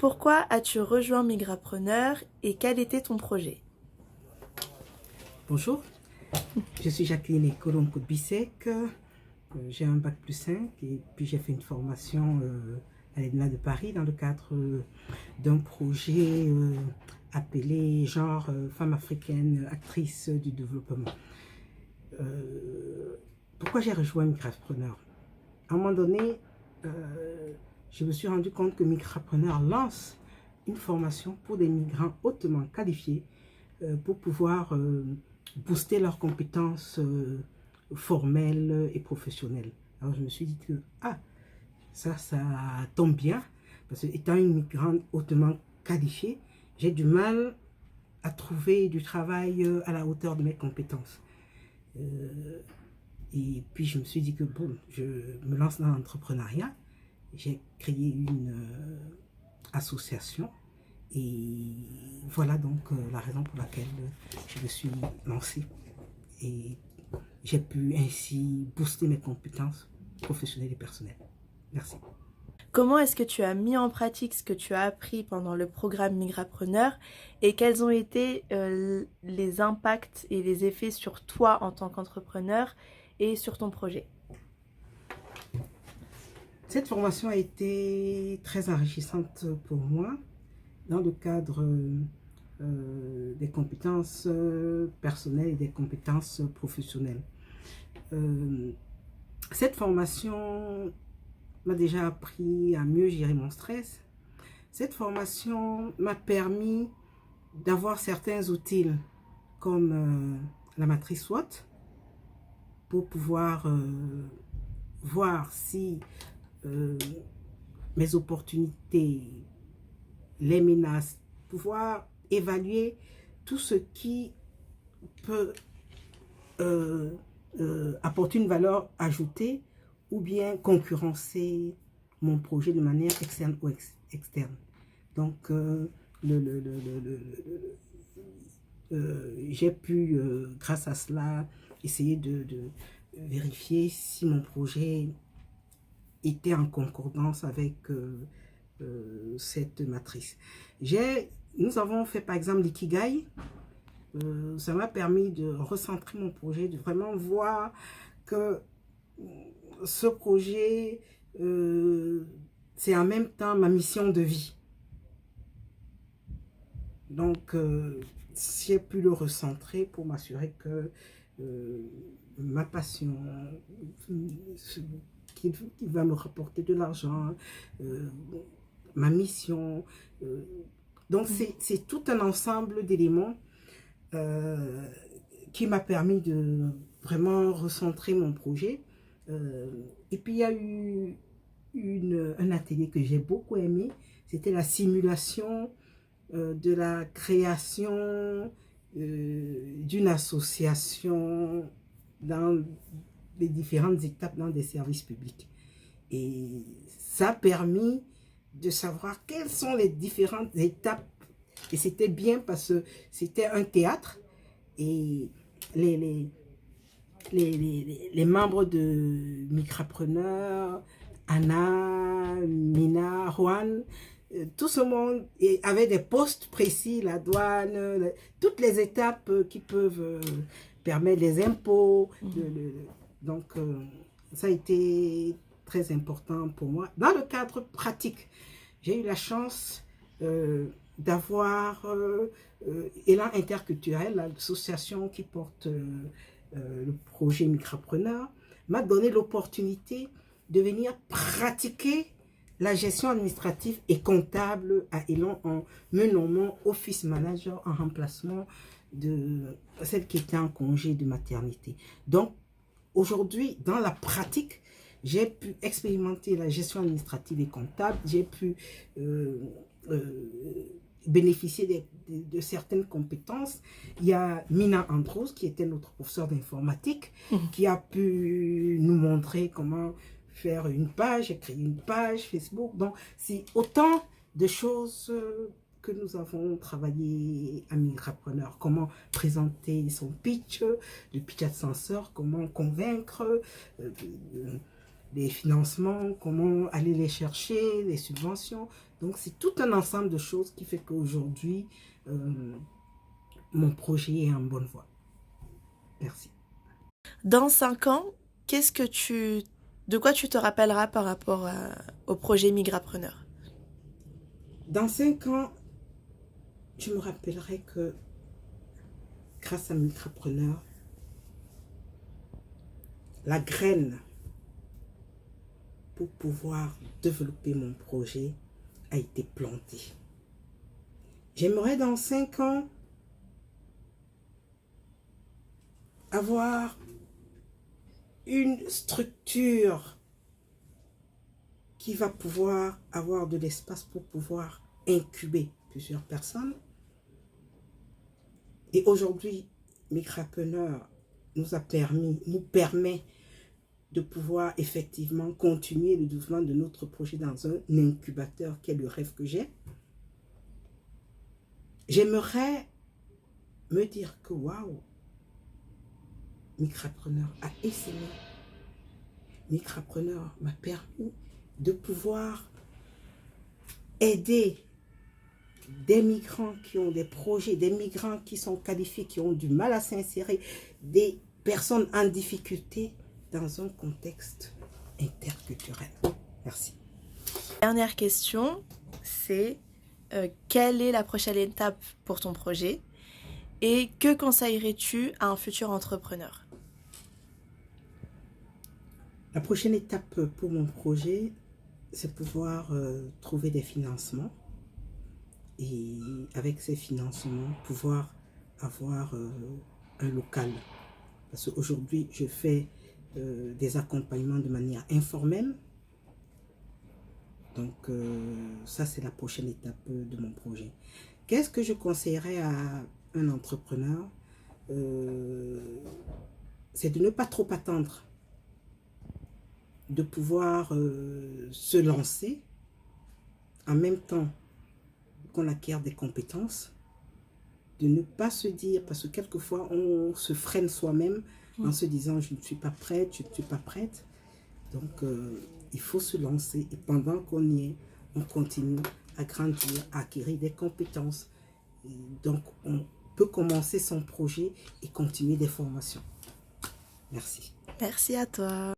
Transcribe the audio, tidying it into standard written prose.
Pourquoi as-tu rejoint Migrapreneur et quel était ton projet? Bonjour, je suis Jacqueline Ecolon-Koudbisek, j'ai un bac+5 et puis j'ai fait une formation à l'ENA de Paris dans le cadre d'un projet appelé genre femme africaine actrice du développement. Pourquoi j'ai rejoint Migrapreneur? À un moment donné, je me suis rendu compte que Migrapreneur lance une formation pour des migrants hautement qualifiés pour pouvoir booster leurs compétences formelles et professionnelles. Alors je me suis dit que ça tombe bien, parce que étant une migrante hautement qualifiée, j'ai du mal à trouver du travail à la hauteur de mes compétences. Et puis je me suis dit que bon, je me lance dans l'entrepreneuriat. J'ai créé une association. Et voilà donc la raison pour laquelle je me suis lancée. Et j'ai pu ainsi booster mes compétences professionnelles et personnelles. Merci. Comment est-ce que tu as mis en pratique ce que tu as appris pendant le programme Migrapreneur et quels ont été les impacts et les effets sur toi en tant qu'entrepreneur et sur ton projet? Cette formation a été très enrichissante pour moi dans le cadre des compétences personnelles et des compétences professionnelles. Cette formation m'a déjà appris à mieux gérer mon stress. Cette formation m'a permis d'avoir certains outils comme la matrice SWOT pour pouvoir voir si mes opportunités, les menaces, pouvoir évaluer tout ce qui peut apporter une valeur ajoutée ou bien concurrencer mon projet de manière externe ou externe. Donc, j'ai pu, grâce à cela, essayer de vérifier si mon projet était en concordance avec cette matrice. Nous avons fait par exemple l'ikigai. Ça m'a permis de recentrer mon projet, de vraiment voir que ce projet, c'est en même temps ma mission de vie. Donc, j'ai pu le recentrer pour m'assurer que ma passion, qui va me rapporter de l'argent, ma mission. Donc, c'est tout un ensemble d'éléments qui m'a permis de vraiment recentrer mon projet. Et puis, il y a eu un atelier que j'ai beaucoup aimé. C'était la simulation de la création d'une association dans les différentes étapes dans des services publics. Et ça a permis de savoir quelles sont les différentes étapes. Et c'était bien parce que c'était un théâtre et les membres de Migrapreneur, Anna, Mina, Juan, tout ce monde avait des postes précis, la douane, toutes les étapes qui peuvent permettre les impôts. Donc, ça a été très important pour moi. Dans le cadre pratique, j'ai eu la chance d'avoir Élan Interculturel, l'association qui porte le projet Migrapreneur, m'a donné l'opportunité de venir pratiquer la gestion administrative et comptable à Élan en me nommant office manager en remplacement de celle qui était en congé de maternité. Donc, aujourd'hui, dans la pratique, j'ai pu expérimenter la gestion administrative et comptable, j'ai pu bénéficier de certaines compétences. Il y a Mina Andros, qui était notre professeur d'informatique, qui a pu nous montrer comment faire une page, créer une page Facebook. Donc, c'est autant de choses que nous avons travaillé à Migrapreneur. Comment présenter son pitch, le pitch ascenseur, comment convaincre les financements, comment aller les chercher, les subventions. Donc, c'est tout un ensemble de choses qui fait qu'aujourd'hui, mon projet est en bonne voie. Merci. Dans 5 ans, de quoi tu te rappelleras par rapport au projet Migrapreneur? Dans 5 ans, je me rappellerai que grâce à Migrapreneur, la graine pour pouvoir développer mon projet a été plantée. J'aimerais dans 5 ans avoir une structure qui va pouvoir avoir de l'espace pour pouvoir incuber plusieurs personnes. Et aujourd'hui, Migrapreneur nous permet de pouvoir effectivement continuer le développement de notre projet dans un incubateur qui est le rêve que j'ai. J'aimerais me dire que waouh, Migrapreneur a essayé. Migrapreneur m'a permis de pouvoir aider des migrants qui ont des projets, des migrants qui sont qualifiés, qui ont du mal à s'insérer, des personnes en difficulté dans un contexte interculturel. Merci. Dernière question, c'est quelle est la prochaine étape pour ton projet et que conseillerais-tu à un futur entrepreneur? La prochaine étape pour mon projet, c'est pouvoir trouver des financements et avec ces financements, pouvoir avoir un local. Parce qu'aujourd'hui, je fais des accompagnements de manière informelle. Donc, ça, c'est la prochaine étape de mon projet. Qu'est-ce que je conseillerais à un entrepreneur? C'est de ne pas trop attendre, de pouvoir se lancer en même temps qu'on acquiert des compétences, de ne pas se dire, parce que quelquefois on se freine soi-même en se disant je ne suis pas prête, je ne suis pas prête. Donc il faut se lancer et pendant qu'on y est, on continue à grandir, à acquérir des compétences. Et donc on peut commencer son projet et continuer des formations. Merci. Merci à toi.